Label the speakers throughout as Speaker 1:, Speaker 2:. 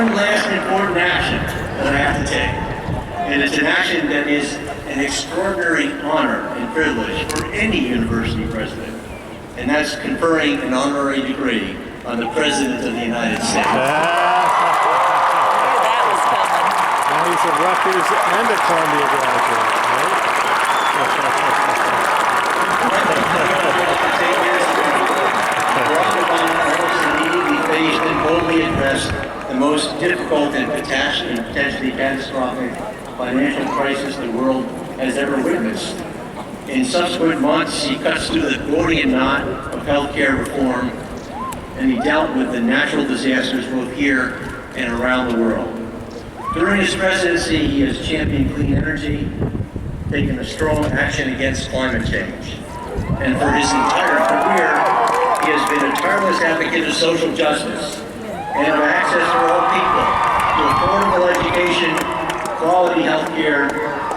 Speaker 1: one last important action that I have to take. And it's an action that is an extraordinary honor and privilege for any university president. And that's conferring an honorary degree on the President of the United States.
Speaker 2: That was coming.
Speaker 3: Now he's a Rutgers and a Columbia graduate, right?
Speaker 1: Barack Obama almost immediately faced and boldly addressed the most difficult and potentially catastrophic financial crisis the world has ever witnessed. In subsequent months, he cuts through the Gordian knot of healthcare reform, and he dealt with the natural disasters both here and around the world. During his presidency, he has championed clean energy, taken a strong action against climate change, and for his entire career, he has been a tireless advocate of social justice and of access for all people to affordable education, quality health care,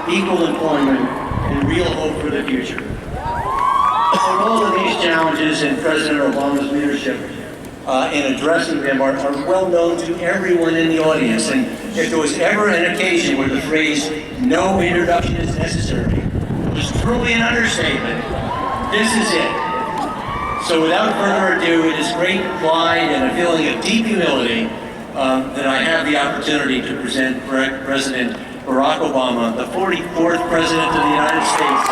Speaker 1: equal employment, and real hope for the future. So all of these challenges in President Obama's leadership in addressing them are well known to everyone in the audience. And if there was ever an occasion where the phrase, "no introduction is necessary," was truly an understatement, this is it. So without further ado, it is great pride and a feeling of deep humility that I have the opportunity to present President Barack Obama, the 44th President of the United States.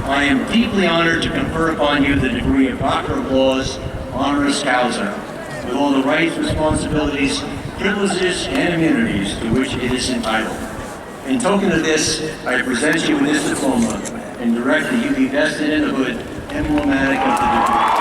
Speaker 1: I am deeply honored to confer upon you the degree of Doctor of Laws, honoris causa, with all the rights, responsibilities, privileges, and immunities to which it is entitled. In token of this, I present you with this diploma and direct that you be vested in the hood emblematic of the degree.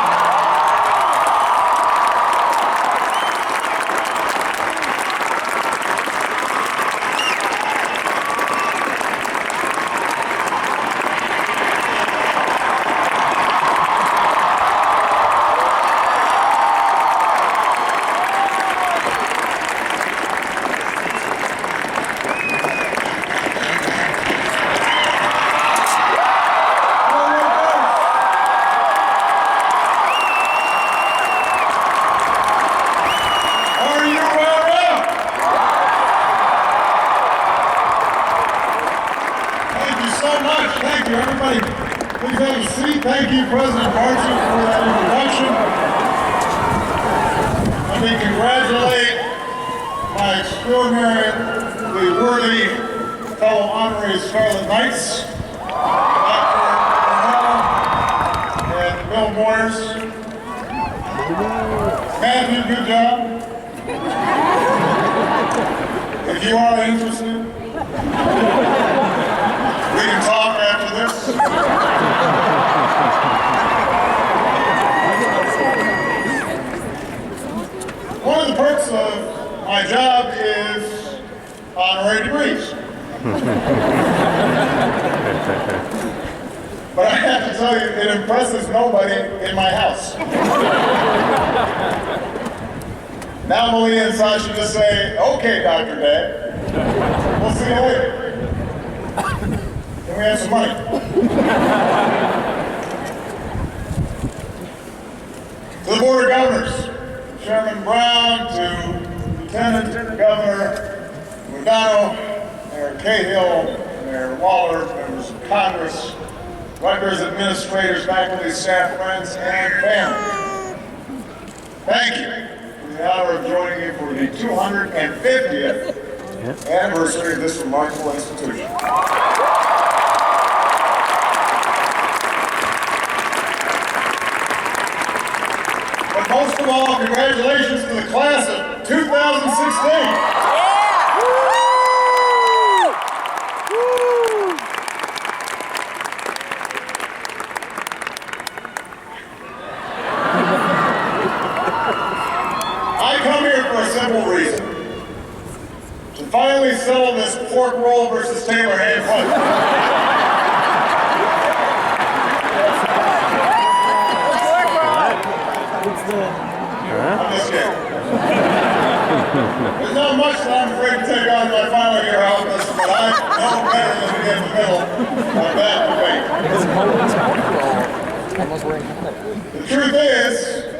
Speaker 4: Thank you, everybody. Please have a seat. Thank you, President Barchi, for that introduction. Let me congratulate my extraordinarily worthy fellow honorary Scarlet Knights, Dr. Bernal and Bill Moyers. Matthew, good job. If you are interested, we can talk after this. One of the perks of my job is honorary degrees. But I have to tell you, it impresses nobody in my house. Now Malia and Sasha just say, "Okay, Dr. Dad, we'll see you later. Can we have some money?" To the Board of Governors, Chairman Brown, to Lieutenant Governor Modano, Mayor Cahill, Mayor Waller, members of Congress, Rutgers administrators, faculty, staff, friends, and family. Thank you for the honor of joining me for the 250th anniversary of this remarkable institution. But most of all, congratulations to the class of 2016. I come here for a simple reason. To finally settle this pork roll versus Taylor hand fight. I'm just kidding. There's not much that I'm afraid to take on my final year office, but I know better than to get in the middle of that debate. The truth is,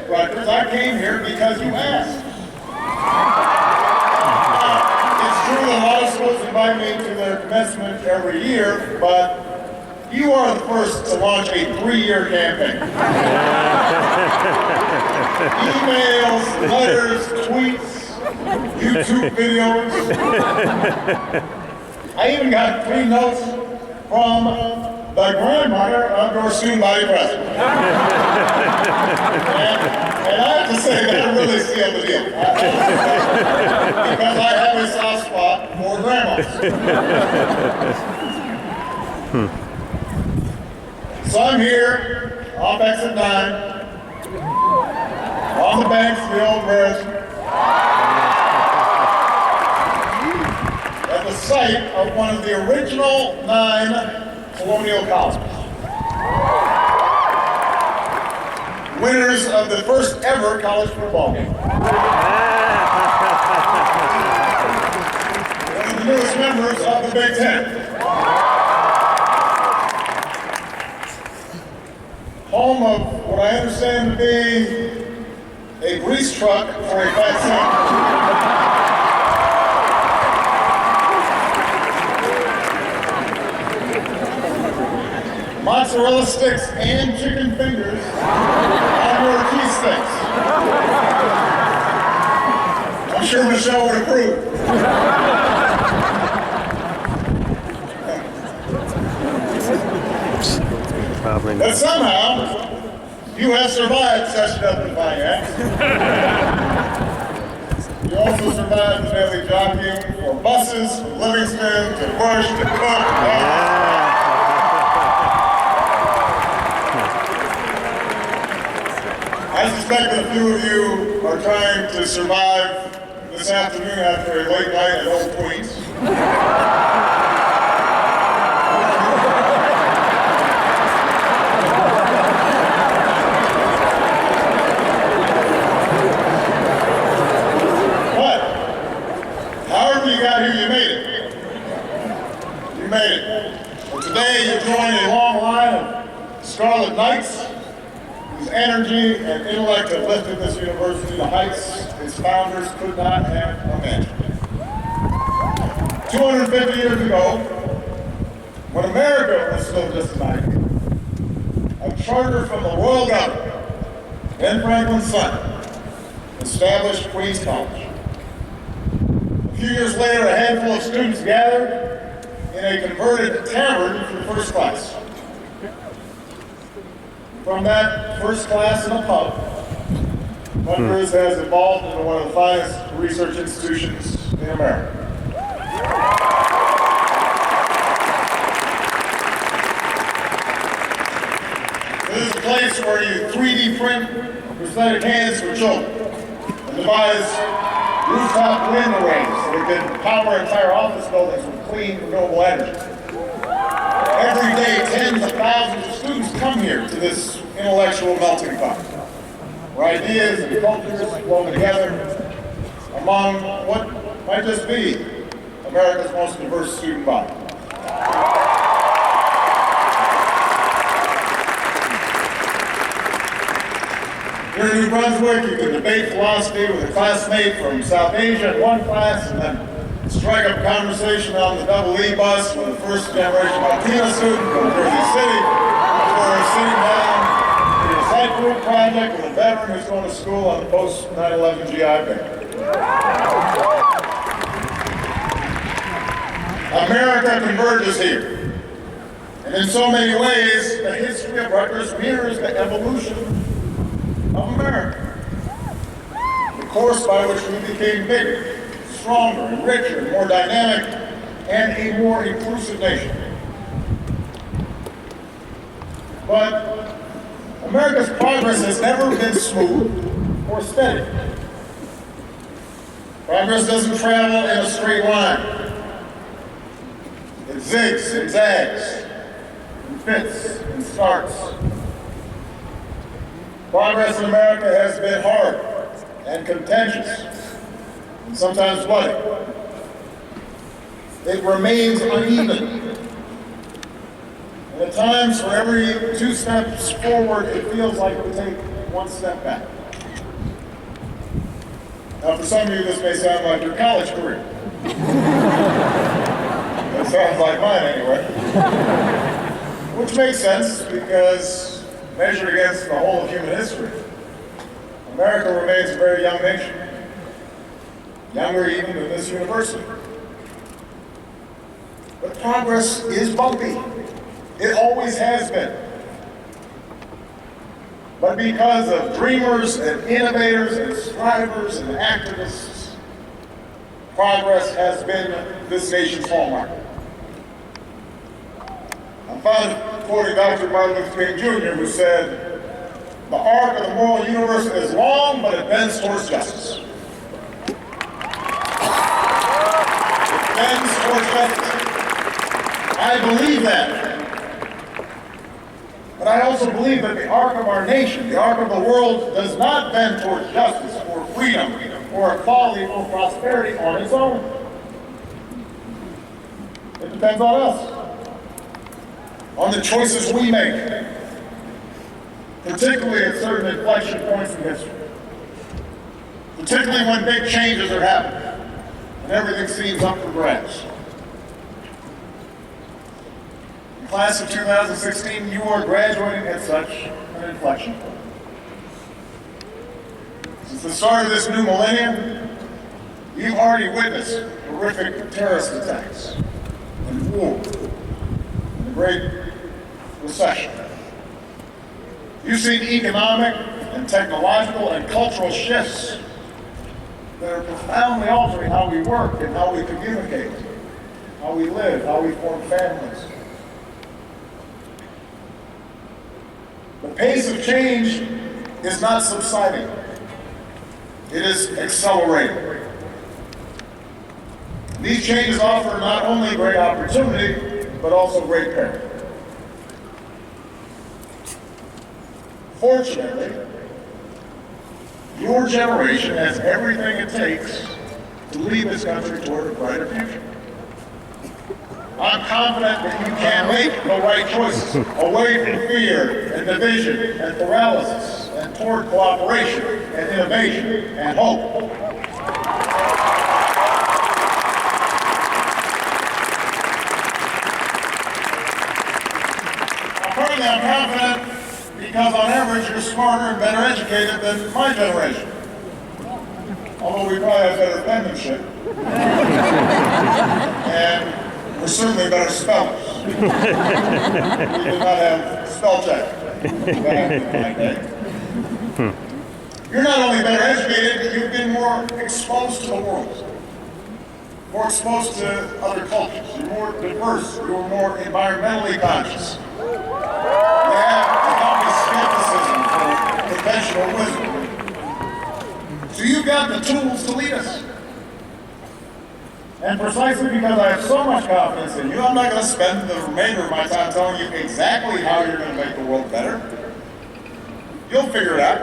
Speaker 4: Rutgers, I came here because you asked. It's true that a lot of schools invite me to their commencement every year, but you are the first to launch a 3-year campaign. Emails, letters, tweets, YouTube videos. I even got 3 notes from the grandmother of your student body president. And I have to say that really sealed the deal. Because I have a soft spot for grandmas. So I'm here, off exit 9, on the banks of the old bridge, at the site of one of the original 9 colonial colleges. Winners of the first ever college football game. One of the newest members of the Big Ten. Home of what I understand to be a grease truck for a fat son. Mozzarella sticks and chicken fingers on your cheese sticks. I'm sure Michelle would approve. But somehow, you have survived such nothing finance. You also survived the daily jockeying for buses from Livingston to Bush to Cook. I suspect that a few of you are trying to survive this afternoon after a late night at Old Queens. You got here, you made it. You made it. And today you join a long line of Scarlet Knights whose energy and intellect have lifted this university to heights its founders could not have imagined. 250 years ago, when America was still just an idea, a charter from the royal government, Ben Franklin's son, established Queens College. A few years later, a handful of students gathered in a converted tavern for first class. From that first class in a pub, Rutgers has evolved into one of the finest research institutions in America. This is a place where you 3D print prosthetic hands for children and devise rooftop wind arrays so we can power entire office buildings with clean, renewable energy. Every day, tens of thousands of students come here to this intellectual melting pot, where ideas and cultures flow together among what might just be America's most diverse student body. Here in New Brunswick, you can debate philosophy with a classmate from South Asia in one class, and then strike up conversation on the double E bus with a first-generation Latino student from Jersey City, before sitting down in a site group project with a veteran who's going to school on the post-9/11 GI Bill. America converges here. And in so many ways, the history of Rutgers mirrors the evolution of America. The course by which we became bigger, stronger, and richer, and more dynamic, and a more inclusive nation. But America's progress has never been smooth or steady. Progress doesn't travel in a straight line. It zigs and zags, and fits and starts. Progress in America has been hard and contentious, and sometimes bloody. It remains uneven. And at times, for every 2 steps forward, it feels like we take 1 step back. Now, for some of you, this may sound like your college career. It sounds like mine anyway. Which makes sense because, measured against the whole of human history, America remains a very young nation. Younger even than this university. But progress is bumpy. It always has been. But because of dreamers and innovators and strivers and activists, progress has been this nation's hallmark. I'm fond of quoting Dr. Martin Luther King Jr., who said, "The arc of the moral universe is long, but it bends towards justice." It bends towards justice. I believe that. But I also believe that the arc of our nation, the arc of the world, does not bend towards justice or freedom or equality or prosperity on its own. It depends on us, on the choices we make, particularly at certain inflection points in history, particularly when big changes are happening and everything seems up for grabs. Class of 2016, you are graduating at such an inflection point. Since the start of this new millennium, you've already witnessed horrific terrorist attacks and war and the Great Recession. You've seen economic and technological and cultural shifts that are profoundly altering how we work and how we communicate, how we live, how we form families. The pace of change is not subsiding. It is accelerating. These changes offer not only great opportunity, but also great peril. Fortunately, your generation has everything it takes to lead this country toward a brighter future. I'm confident that you can make the right choices, away from fear and division and paralysis, and toward cooperation and innovation and hope. Personally, I'm confident because on average you're smarter and better educated than my generation. Although we probably have better penmanship. And we're certainly better spellers. We did not have spell check back in my day. You're not only better educated, but you've been more exposed to the world, more exposed to other cultures. You're more diverse. You're more environmentally conscious. You have a healthy skepticism for conventional wisdom. So you've got the tools to lead us. And precisely because I have so much confidence in you, I'm not going to spend the remainder of my time telling you exactly how you're going to make the world better. You'll figure it out.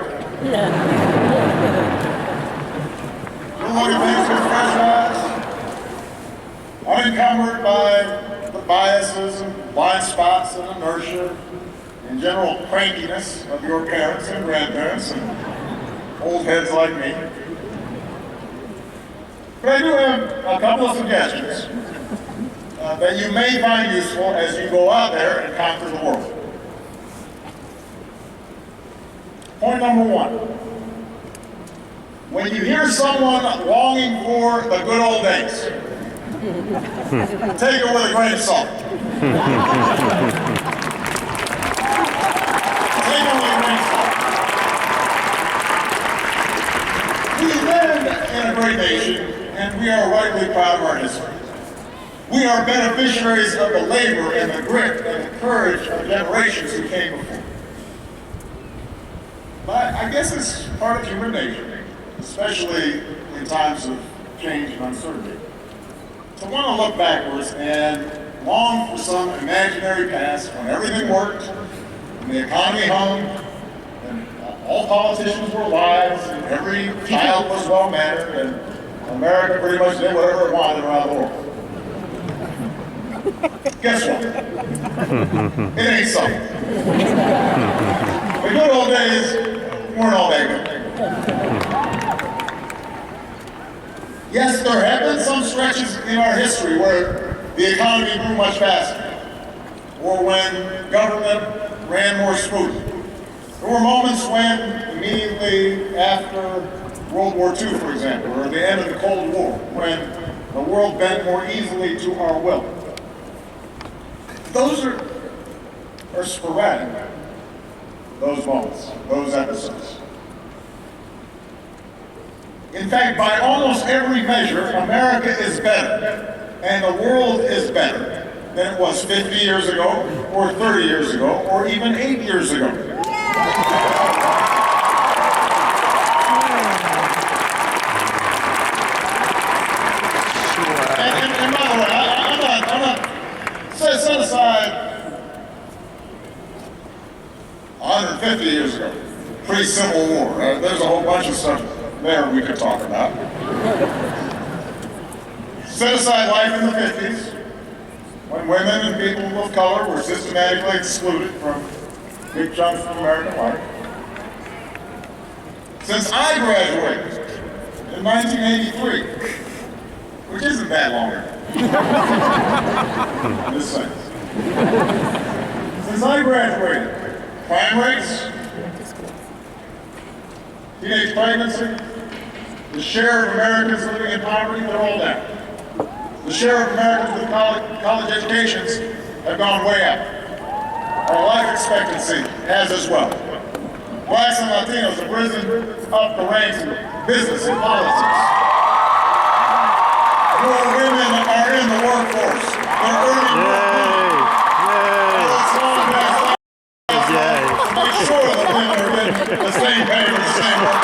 Speaker 4: You'll look at things with fresh eyes, unencumbered by the biases and blind spots and inertia and general crankiness of your parents and grandparents and old heads like me. But I do have a couple of suggestions that you may find useful as you go out there and conquer the world. Point number one. When you hear someone longing for the good old days, take it with a grain of salt. Take it with a grain of salt. We live in a great nation, and we are rightly proud of our history. We are beneficiaries of the labor and the grit and the courage of generations who came before. But I guess it's part of human nature, especially in times of change and uncertainty, to want to look backwards and long for some imaginary past when everything worked, and the economy hummed, and all politicians were wives, and every child was well-mannered, and America pretty much did whatever it wanted around the world. Guess what? It ain't so. The good old days weren't all that good. Yes, there have been some stretches in our history where the economy grew much faster, or when government ran more smoothly. There were moments when, immediately after World War II, for example, or the end of the Cold War, when the world bent more easily to our will. Those are sporadic, those moments, those episodes. In fact, by almost every measure, America is better, and the world is better than it was 50 years ago, or 30 years ago, or even 8 years ago. And by the way, I'm not set aside 150 years ago, pre-Civil War. There's a whole bunch of stuff there we could talk about. Set aside life in the 50s, when women and people of color were systematically excluded from big chunks of American life. Since I graduated in 1983, which isn't that long ago, just saying. Since I graduated, crime rates, teenage pregnancy, the share of Americans living in poverty, they're all down. The share of Americans with college educations have gone way up. Our life expectancy has as well. Blacks and Latinos have risen up the ranks in business and politics. More women are in the workforce. They're earning more money. Make sure that women are getting the same pay for the same work.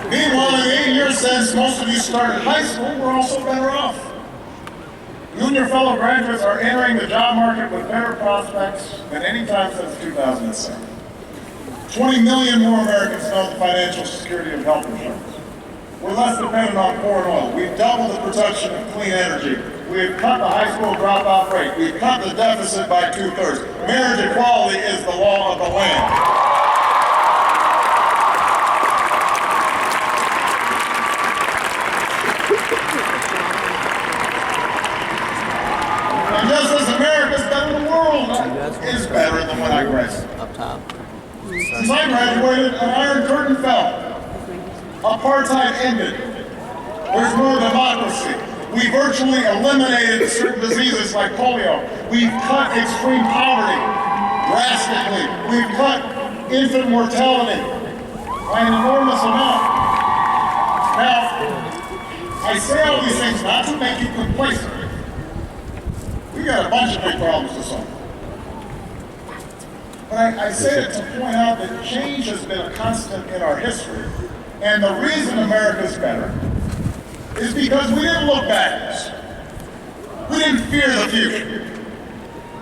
Speaker 4: Meanwhile, in the 8 years since most of you started high school, we're also better off. You and your fellow graduates are entering the job market with better prospects than any time since 2007. 20 million more Americans know the financial security of health insurance. We're less dependent on foreign oil. We've doubled the production of clean energy. We've cut the high school dropout rate. We've cut the deficit by 2/3. Marriage equality is the law of the land. And just as America's better, the world is better than when I graduated. Since I graduated, an iron curtain fell. Apartheid ended. There's more democracy. We virtually eliminated certain diseases like polio. We've cut extreme poverty drastically. We've cut infant mortality by an enormous amount. Now, I say all these things not to make you complacent. We got a bunch of big problems to solve. But I say it to point out that change has been a constant in our history. And the reason America's better is because we didn't look backwards. We didn't fear the future.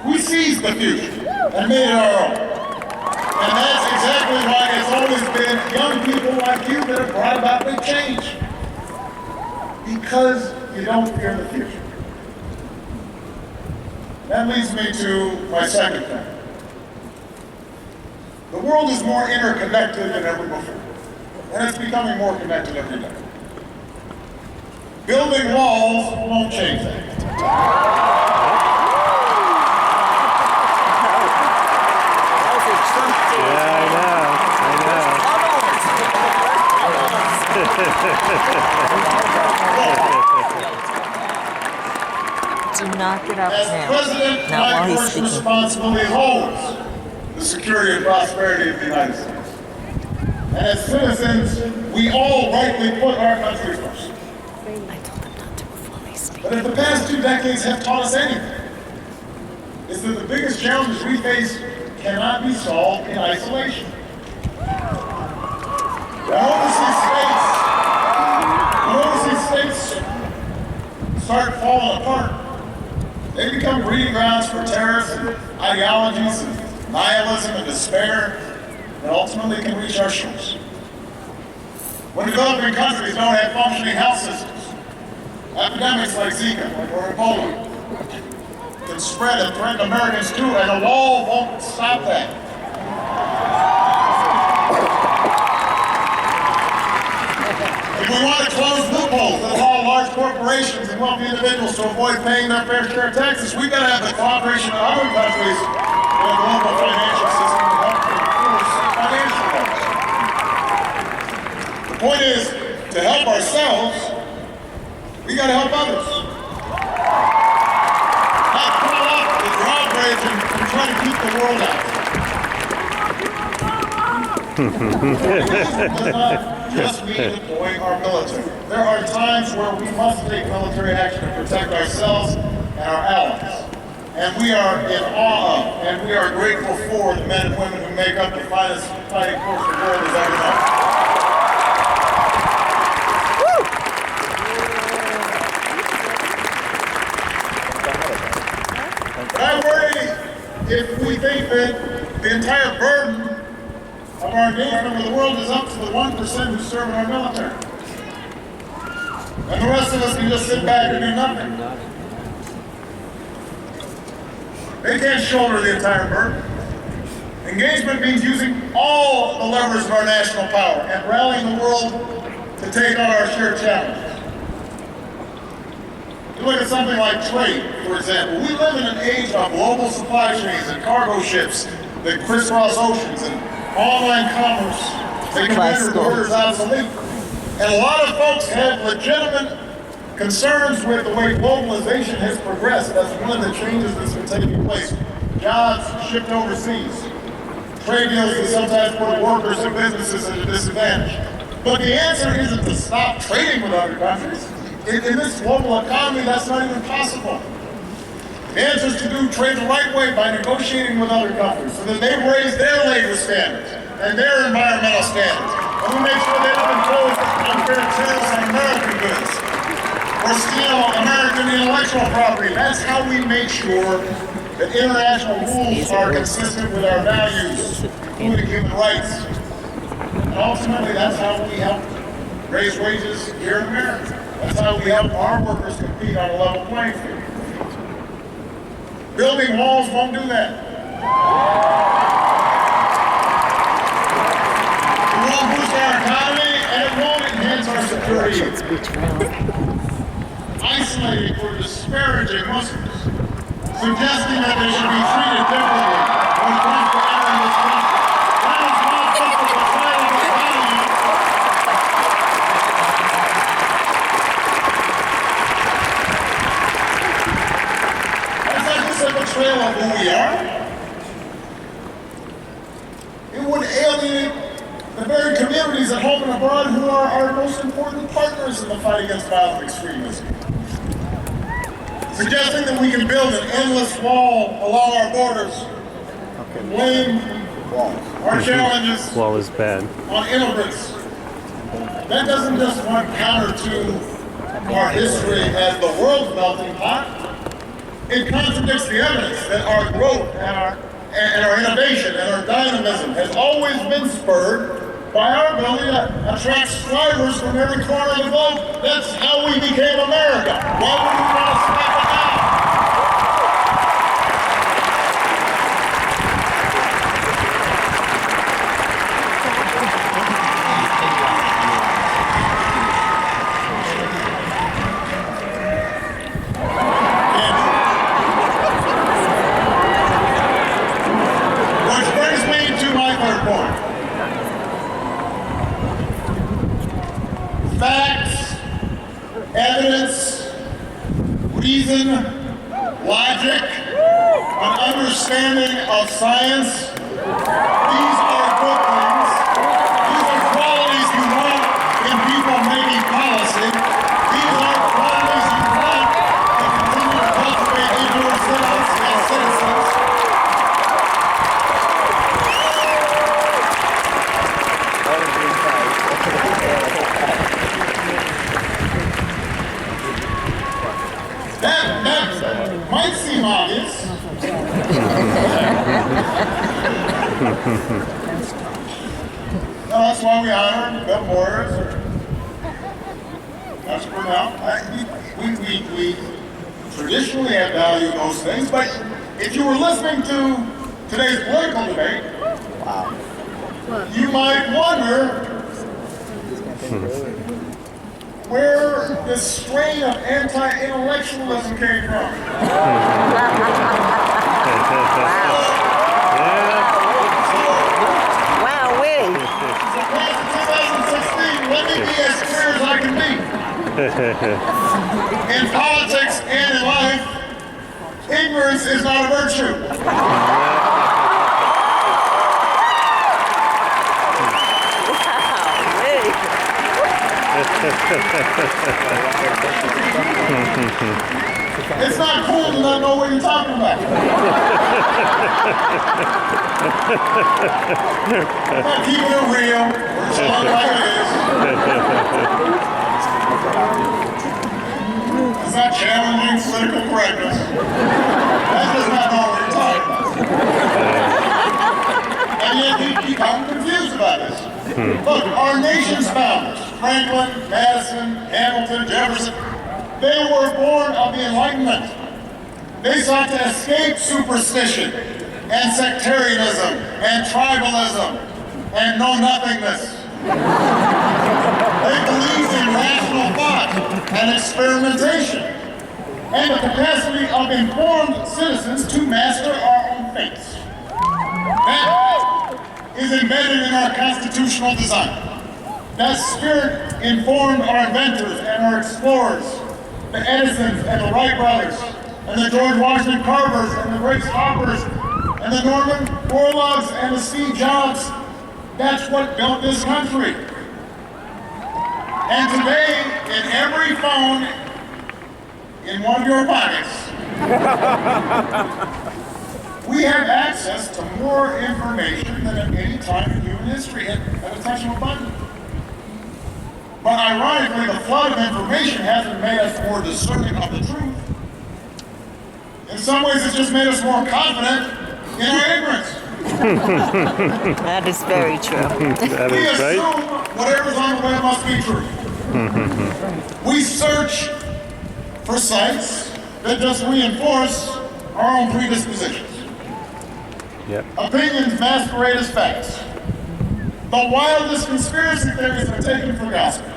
Speaker 4: We seized the future and made it our own. And that's exactly why it's always been young people like you that have brought about big change. Because you don't fear the future. That leads me to my second thing. The world is more interconnected than ever before. And it's becoming more connected every day. Building walls won't change that.
Speaker 3: Yeah, I
Speaker 2: Do not get up
Speaker 4: As
Speaker 2: now.
Speaker 4: president,
Speaker 2: Not
Speaker 4: my
Speaker 2: while he's
Speaker 4: first
Speaker 2: speaking.
Speaker 4: responsibility holds the security and prosperity of the United States. And as citizens, we all rightly put our country first.
Speaker 2: I told him not to before they speak.
Speaker 4: But if the past 2 decades have taught us anything, it's that the biggest challenges we face cannot be solved in isolation. When overseas states start falling apart, breeding grounds for terrorists and ideologies and nihilism and despair that ultimately can reach our shores. When developing countries don't have functioning health systems, epidemics like Zika or Ebola can spread and threaten Americans too, and the wall won't stop that. If we want to close loopholes that allow large corporations and wealthy individuals to avoid paying their fair share of taxes, we've got to have the cooperation of other countries in the global financial system to help enforce financial laws. The point is, to help ourselves, we got to help others. Not call up the drawbridge and try to keep the world out. Does not just mean deploying our military. There are times where we must take military action to protect ourselves and our allies. And we are in awe of, and we are grateful for the men and women who make up the finest fighting force the world has ever known. But I worry if we think that the entire burden of our engagement with the world is up to the 1% who serve in our military. And the rest of us can just sit back and do nothing. They can't shoulder the entire burden. Engagement means using all the levers of our national power and rallying the world to take on our shared challenges. You look at something like trade, for example. We live in an age of global supply chains and cargo ships that crisscross oceans and online commerce. They can render borders obsolete. And a lot of folks have legitimate concerns with the way globalization has progressed. That's one of the changes that's been taking place. Jobs shipped overseas. Trade deals that sometimes put workers and businesses at a disadvantage. But the answer isn't to stop trading with other countries. In this global economy, that's not even possible. The answer is to do trade the right way by negotiating with other countries so that they raise their labor standards and their environmental standards. And we make sure they don't impose unfair tariffs on American goods or steal American intellectual property. That's how we make sure that international rules are consistent with our values, including human rights. And ultimately, that's how we help raise wages here in America. That's how we help our workers compete on a level playing field. Building walls won't do that. It won't boost our economy, and it won't enhance our security. Isolating or disparaging Muslims, suggesting that they should be treated differently when it comes to entering this country. That is not just a betrayal of the values. That's not just a betrayal of who we are. It would alienate the very communities at home and abroad who are our most important partners in the fight against violent extremism. Suggesting that we can build an endless wall along our borders and blame our challenges
Speaker 3: Wall is bad.
Speaker 4: on immigrants. That doesn't just run counter to our history as the world's melting pot. It contradicts the evidence that our growth and our innovation and our dynamism has always been spurred by our ability to attract strivers from every corner of the globe. That's how we became America. Why would we want to stop it now? Which brings me to my third point. Facts, evidence, reason, logic, an understanding of science. These are good things. These are qualities you want in people making policy. These are qualities you want to continue to cultivate in yourselves as citizens. That might seem obvious, No, that's why we honor the warriors. That's for now. We traditionally have valued those things, but if you were listening to today's political debate, you might wonder where this strain of anti-intellectualism came from.
Speaker 2: Wow-wee.
Speaker 4: So class of 2016, let me be as clear as I can be. In politics and in life, ignorance is not a virtue. It's not cool to not know what you're talking about. Not keeping it real. We're telling it like it is. It's not challenging political correctness. That's just not know what you're talking about. And yet you become confused about this. Look, our nation's founders, Franklin, Madison, Hamilton, Jefferson, they were born of the Enlightenment. They sought to escape superstition and sectarianism and tribalism and know-nothingness. They believed in rational thought and experimentation and the capacity of informed citizens to master our own fates. That is embedded in our constitutional design. That spirit informed our inventors and our explorers, the Edisons and the Wright brothers, and the George Washington Carvers and the Grace Hoppers, and the Norman Borlaugs and the Steve Jobs. That's what built this country. And today, in every phone in one of your pockets, we have access to more information than at any time in human history at a touch of a button. But ironically, the flood of information hasn't made us more discerning of the truth. In some ways, it's just made us more confident in our ignorance.
Speaker 2: That is very true.
Speaker 3: That
Speaker 4: We
Speaker 3: is
Speaker 4: assume
Speaker 3: right.
Speaker 4: whatever's on the web must be true. We search for sites that just reinforce our own predispositions.
Speaker 3: Yep.
Speaker 4: Opinions masquerade as facts. The wildest conspiracy theories are taken for gospel.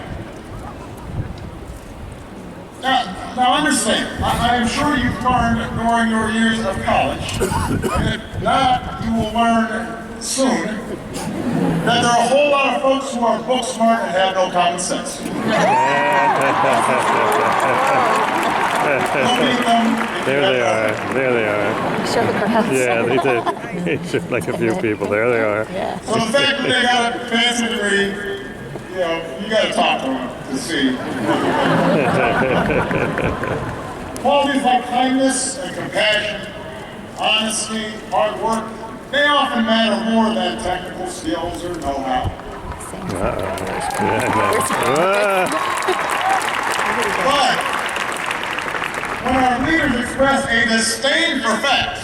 Speaker 4: Now understand, I am sure you've learned during your years of college, and if not, you will learn soon, that there are a whole lot of folks who are book smart and have no common sense. Don't meet them.
Speaker 3: There they are. There they are.
Speaker 2: Show the crowd.
Speaker 3: Yeah, they did. It's just like a few people. There they are.
Speaker 2: Yeah.
Speaker 4: So the fact that they got a fancy degree, you got to talk to them to see. Qualities like kindness and compassion, honesty, hard work, they often matter more than technical skills or know-how. But when our leaders express a disdain for facts,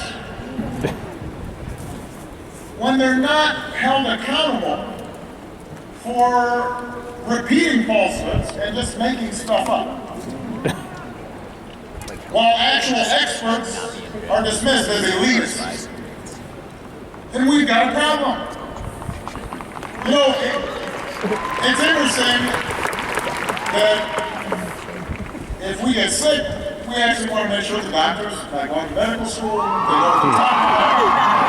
Speaker 4: when they're not held accountable for repeating falsehoods and just making stuff up, while actual experts are dismissed as elitists, then we've got a problem. You know, it's interesting that if we get sick, we actually want to make sure the doctors, like going to medical school, they know what they're talking about.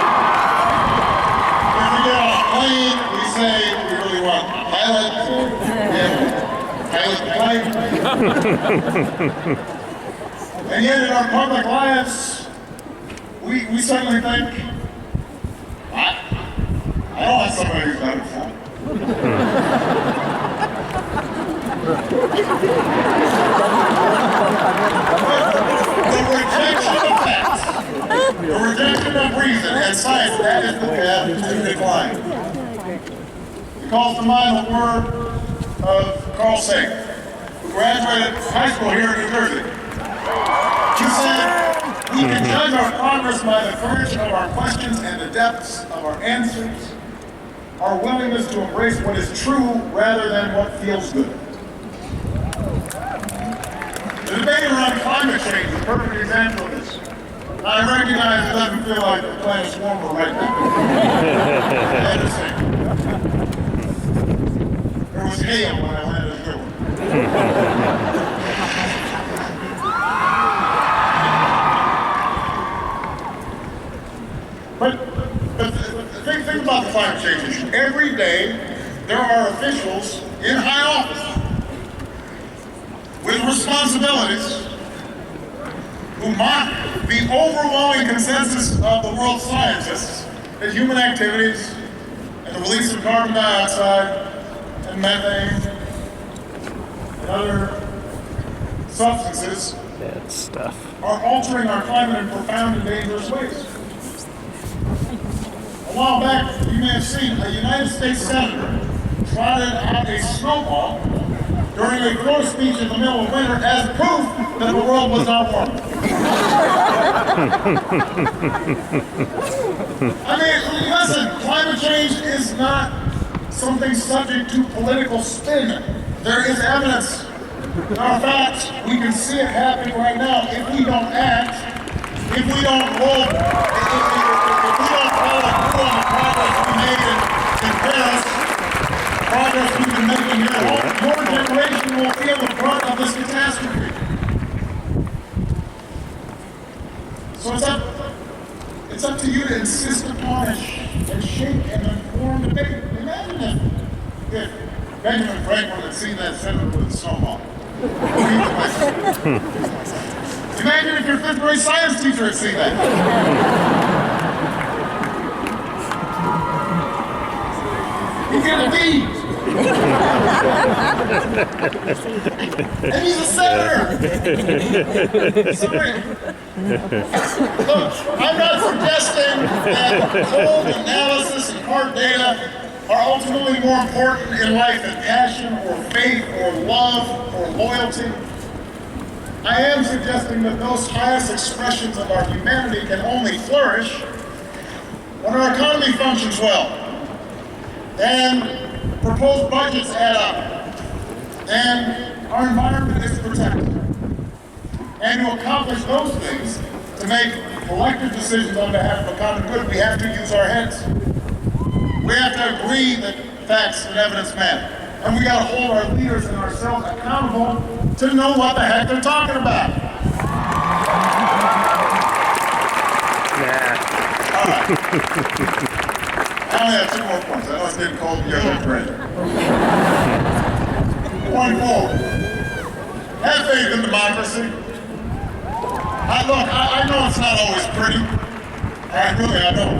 Speaker 4: If we get on a plane, we say we really want a pilot, so pilot the plane. And yet in our public lives, we suddenly think, I don't want somebody who's done it before. The rejection of facts, the rejection of reason and science, that is the path to decline. It calls to mind the word of Carl Sagan, who graduated high school here in New Jersey. He said, We can judge our progress by the courage of our questions and the depths of our answers, our willingness to embrace what is true rather than what feels good. The debate around climate change is a perfect example of this. I recognize it doesn't feel like the planet's warmer right now. I understand. There was hail when I landed in Newark. But think about the climate change issue. Every day, there are officials in high office with responsibilities who mock the overwhelming consensus of the world's scientists that human activities and the release of carbon dioxide and methane and other substances
Speaker 3: Bad stuff.
Speaker 4: are altering our climate in profound and dangerous ways. A while back, you may have seen a United States senator trotted out a snowball during a close speech in the middle of winter as proof that the world was not warming. I mean, listen, climate change is not something subject to political spin. There is evidence. There are facts. We can see it happening right now. If we don't act, if we don't roll, if we don't follow through on the progress we made in Paris, progress we've been making here at home, your generation will feel the brunt of this catastrophe. So it's up to you to insist upon and shape and inform debate. Imagine if Benjamin Franklin had seen that senator with a snowball. Imagine if your fifth grade science teacher had seen that. You get a D. And he's a senator. Sorry. Look, I'm not suggesting that cold analysis and hard data are ultimately more important in life than passion or faith or love or loyalty. I am suggesting that those highest expressions of our humanity can only flourish when our economy functions well, and proposed budgets add up, and our environment is protected. And to accomplish those things, to make collective decisions on behalf of a common good, we have to use our heads. We have to agree that facts and evidence matter. And we got to hold our leaders and ourselves accountable to know what the heck they're talking about. All right. I only have 2 more points. I know it's getting cold. You're ready. Point 4. Have faith in democracy. Look, I know it's not always pretty. I don't.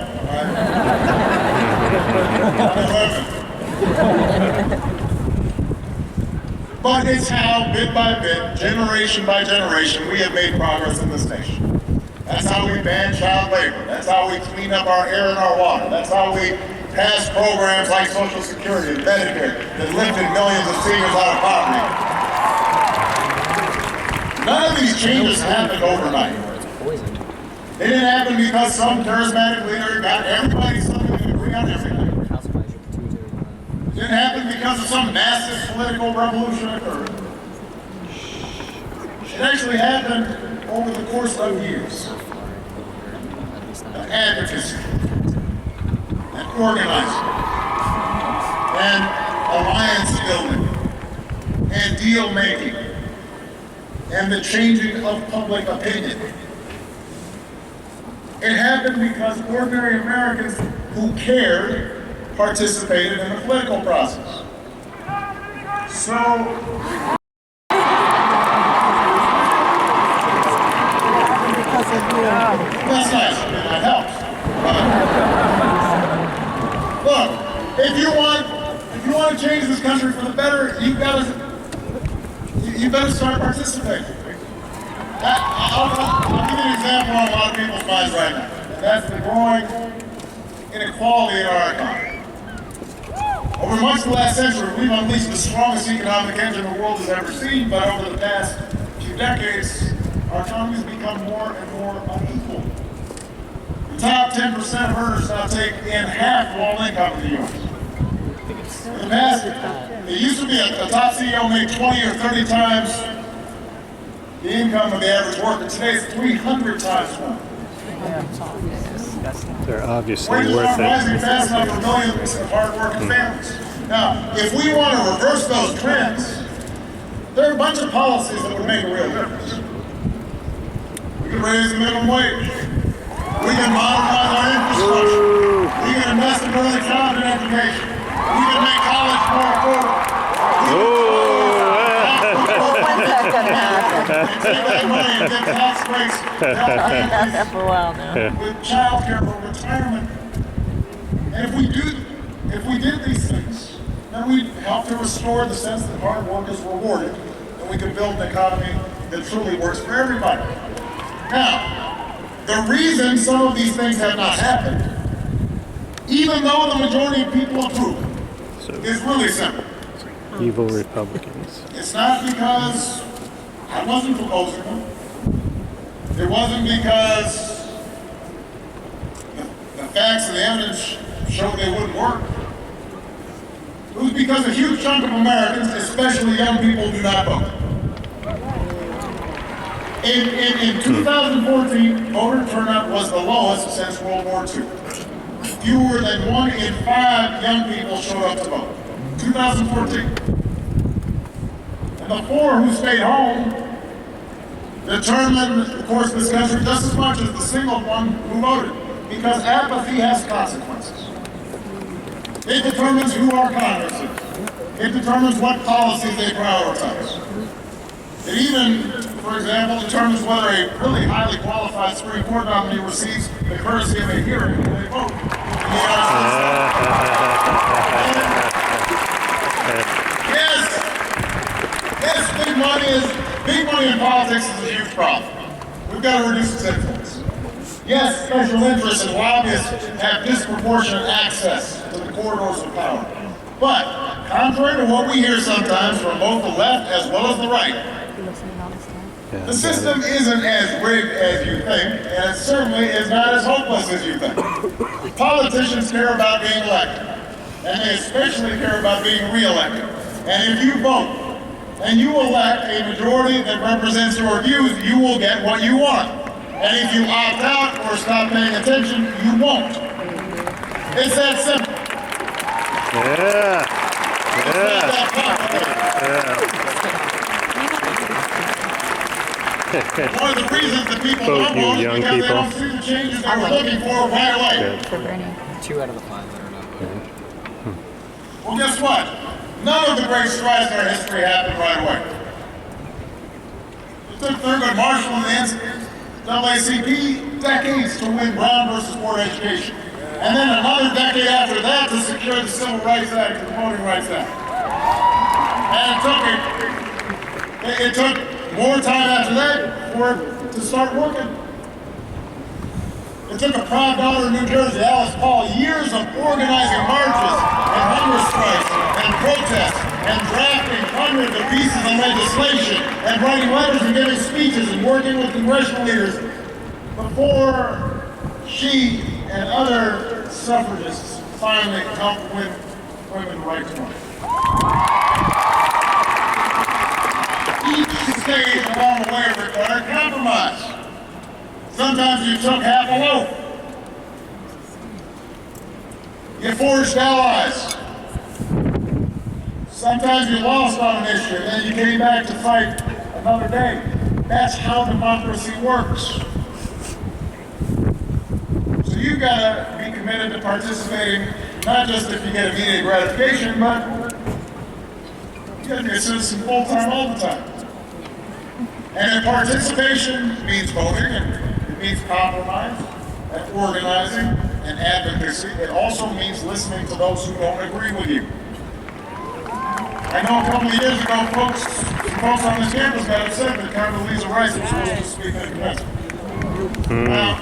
Speaker 4: But it's how, bit by bit, generation by generation, we have made progress in this nation. That's how we ban child labor. That's how we clean up our air and our water. That's how we pass programs like Social Security and Medicare that lifted millions of seniors out of poverty. None of these changes happened overnight. They didn't happen because some charismatic leader got everybody suddenly to agree on everything. It didn't happen because of some massive political revolution occurred. It actually happened over the course of years of advocacy and organizing and alliance building and deal making and the changing of public opinion. It happened because ordinary Americans who cared participated in the political process. So, that's nice, I mean, that helps. Look, if you want to change this country for the better, you better start participating. I'll give you an example on a lot of people's minds right now. That's the growing inequality in our economy. Over much of the last century, we've unleashed the strongest economic engine the world has ever seen, but over the past few decades, our economy has become more and more unequal. The top 10% of earners now take in half of all income in the U.S. In the past, it used to be a top CEO made 20 or 30 times the income of the average worker. Today it's 300 times more.
Speaker 3: They're obviously
Speaker 4: Wages
Speaker 3: worth
Speaker 4: aren't
Speaker 3: it.
Speaker 4: rising fast enough for millions of hard-working families. Now, if we want to reverse those trends, there are a bunch of policies that would make a real difference. We can raise the minimum wage. We can modernize our infrastructure. We can invest in early childhood education. We can make college more affordable.
Speaker 2: When's that gonna happen?
Speaker 4: Take that money and give tax breaks to help families
Speaker 2: Done that for a while now.
Speaker 4: with child care for retirement. And if we did these things, then we'd help to restore the sense that hard work is rewarded, and we could build an economy that truly works for everybody. Now, the reason some of these things have not happened, even though the majority of people approve, is really simple.
Speaker 3: Evil Republicans.
Speaker 4: It's not because I wasn't proposing them. It wasn't because the facts and the evidence showed they wouldn't work. It was because a huge chunk of Americans, especially young people, do not vote. In 2014, voter turnout was the lowest since World War II. Fewer than 1 in 5 young people showed up to vote. 2014. And the 4 who stayed home determined the course of this country just as much as the single one who voted, because apathy has consequences. It determines who our Congress is. It determines what policies they prioritize. It even, for example, determines whether a really highly qualified Supreme Court nominee receives the courtesy of a hearing when they vote in the United States. Yes, big money in politics is a huge problem. We've got to reduce its influence. Yes, special interests and lobbyists have disproportionate access to the corridors of power. But, contrary to what we hear sometimes from both the left as well as the right, the system isn't as rigged as you think, and it certainly is not as hopeless as you think. Politicians care about being elected, and they especially care about being re-elected. And if you vote, and you elect a majority that represents your views, you will get what you want. And if you opt out or stop paying attention, you won't. It's that simple.
Speaker 3: Yeah.
Speaker 4: One of the reasons that people
Speaker 3: Vote,
Speaker 4: don't
Speaker 3: you
Speaker 4: vote is
Speaker 3: young
Speaker 4: because they
Speaker 3: people.
Speaker 4: don't see the changes they were looking for right away.
Speaker 2: For Bernie.
Speaker 5: 2 out of the 5 that are not voting.
Speaker 4: Well, guess what? None of the great strides in our history happened right away. It took Thurgood Marshall and the NAACP decades to win Brown versus Board education. And then another decade after that to secure the Civil Rights Act and the Voting Rights Act. And it took more time after that for it to start working. It took a proud daughter in New Jersey, Alice Paul, years of organizing marches and hunger strikes and protests and drafting hundreds of pieces of legislation and writing letters and giving speeches and working with congressional leaders before she and other suffragists finally helped win women the right to vote. Each stage along the way required compromise. Sometimes you took half a loaf. You forged allies. Sometimes you lost on an issue, and then you came back to fight another day. That's how democracy works. So you've got to be committed to participating, not just if you get immediate gratification, but you got to be a citizen full-time all the time. And if participation means voting, and it means compromise, and organizing, and advocacy, it also means listening to those who don't agree with you. I know a couple of years ago, some folks on this campus got upset that Condoleezza Rice was supposed to speak at the commencement. Now,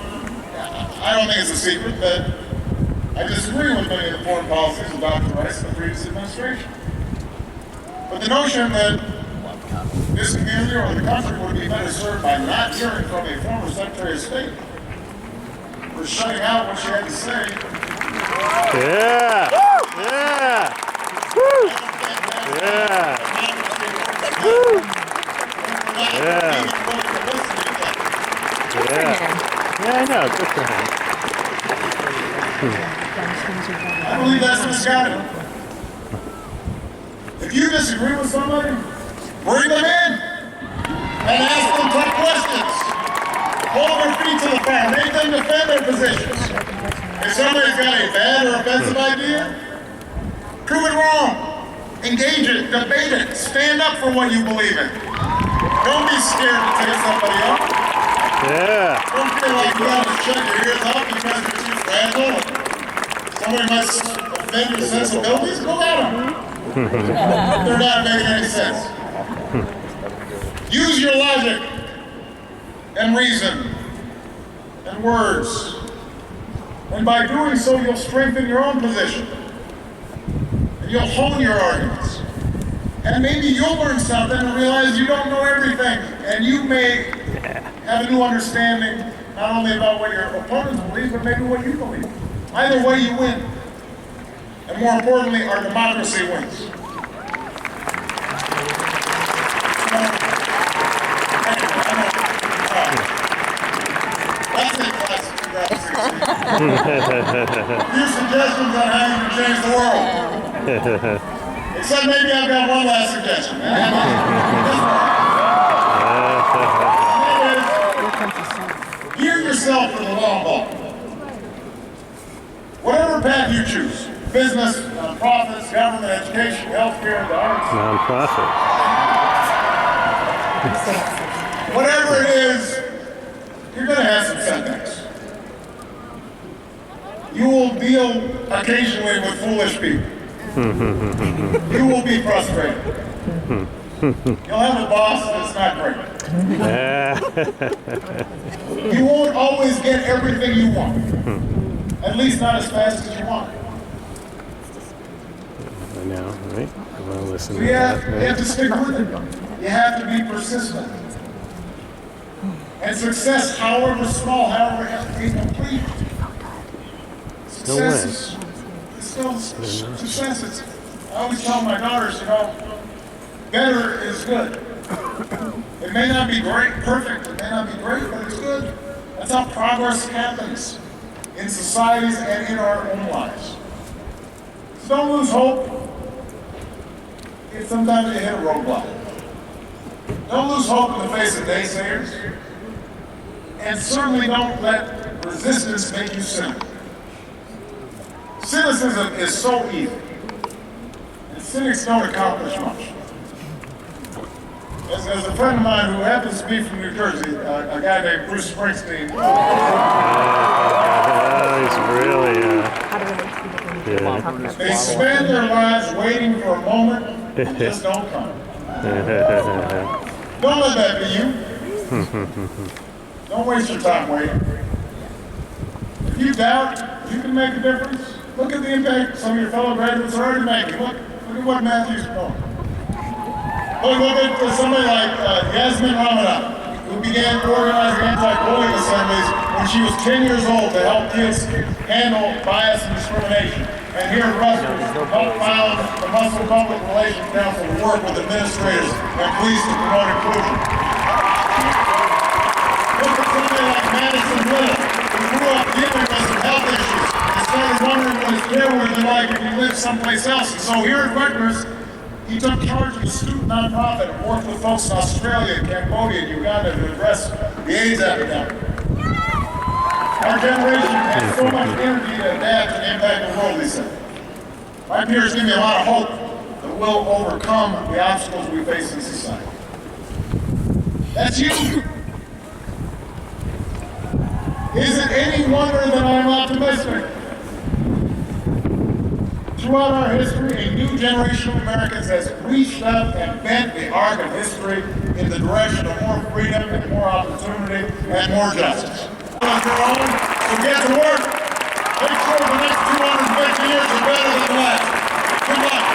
Speaker 4: I don't think it's a secret that I disagree with many of the foreign policies of Dr. Rice and the previous administration. But the notion that this community or the country would be better served by not hearing from a former Secretary of State for shutting out what she had to say.
Speaker 3: Yeah. Yeah. Woo. Yeah. Woo. Yeah. Yeah. Yeah, I know. Good for him.
Speaker 4: I believe that's misguided. If you disagree with somebody, bring them in and ask them tough questions. Hold their feet to the fire. Make them defend their positions. If somebody's got a bad or offensive idea, prove it wrong. Engage it. Debate it. Stand up for what you believe in. Don't be scared to take somebody up.
Speaker 3: Yeah.
Speaker 4: Don't feel like you have to shut your ears up because you're too fragile. Somebody might offend your sensibilities. Go at them. They're not making any sense. Use your logic and reason and words. And by doing so, you'll strengthen your own position. And you'll hone your arguments. And maybe you'll learn something and realize you don't know everything. And you may have a new understanding, not only about what your opponents believe, but maybe what you believe. Either way, you win. And more importantly, our democracy wins. That's it, class of 2016. Few suggestions on how you can change the world. Except maybe I've got one last suggestion. Gear yourself for the long haul. Whatever path you choose, business, nonprofits, government, education, healthcare, the arts.
Speaker 3: Non-profit.
Speaker 4: Whatever it is, you're going to have some setbacks. You will deal occasionally with foolish people. You will be frustrated. You'll have a boss that's not great. You won't always get everything you want. At least not as fast as you want.
Speaker 3: I know, right? I want to listen
Speaker 4: So
Speaker 3: to
Speaker 4: you
Speaker 3: that.
Speaker 4: have to stick with it. You have to be persistent. And success, however small, however, has to be complete. Success is still success. I always tell my daughters, better is good. It may not be great, perfect, it may not be great, but it's good. That's how progress happens in societies and in our own lives. So don't lose hope if sometimes you hit a roadblock. Don't lose hope in the face of naysayers. And certainly don't let resistance make you cynical. Cynicism is so easy. And cynics don't accomplish much. As a friend of mine who happens to be from New Jersey, a guy named Bruce Springsteen.
Speaker 3: He's really,
Speaker 4: They spend their lives waiting for a moment that just don't come. Don't let that be you. Don't waste your time waiting. If you doubt you can make a difference, look at the impact some of your fellow graduates are already making. Look at what Matthew's doing. Look at somebody like Yasmin Ramadan, who began organizing anti-bullying assemblies when she was 10 years old to help kids handle bias and discrimination. And here at Rutgers, helped found the Muslim Public Relations Council to work with administrators and police to promote inclusion. Look at somebody like Madison Little, who grew up dealing with some health issues and started wondering what his care would be like if he lived someplace else. And so here at Rutgers, he took charge of a student nonprofit and worked with folks in Australia, Cambodia, and Uganda to address the AIDS epidemic. Our generation has so much energy to adapt and impact the world, he said. My peers give me a lot of hope that we'll overcome the obstacles we face in society. That's you. Is it any wonder that I'm optimistic? Throughout our history, a new generation of Americans has reached up and bent the arc of history in the direction of more freedom and more opportunity and more justice. On your own, so get to work. Make sure the next 250 years are better than the last. Good luck.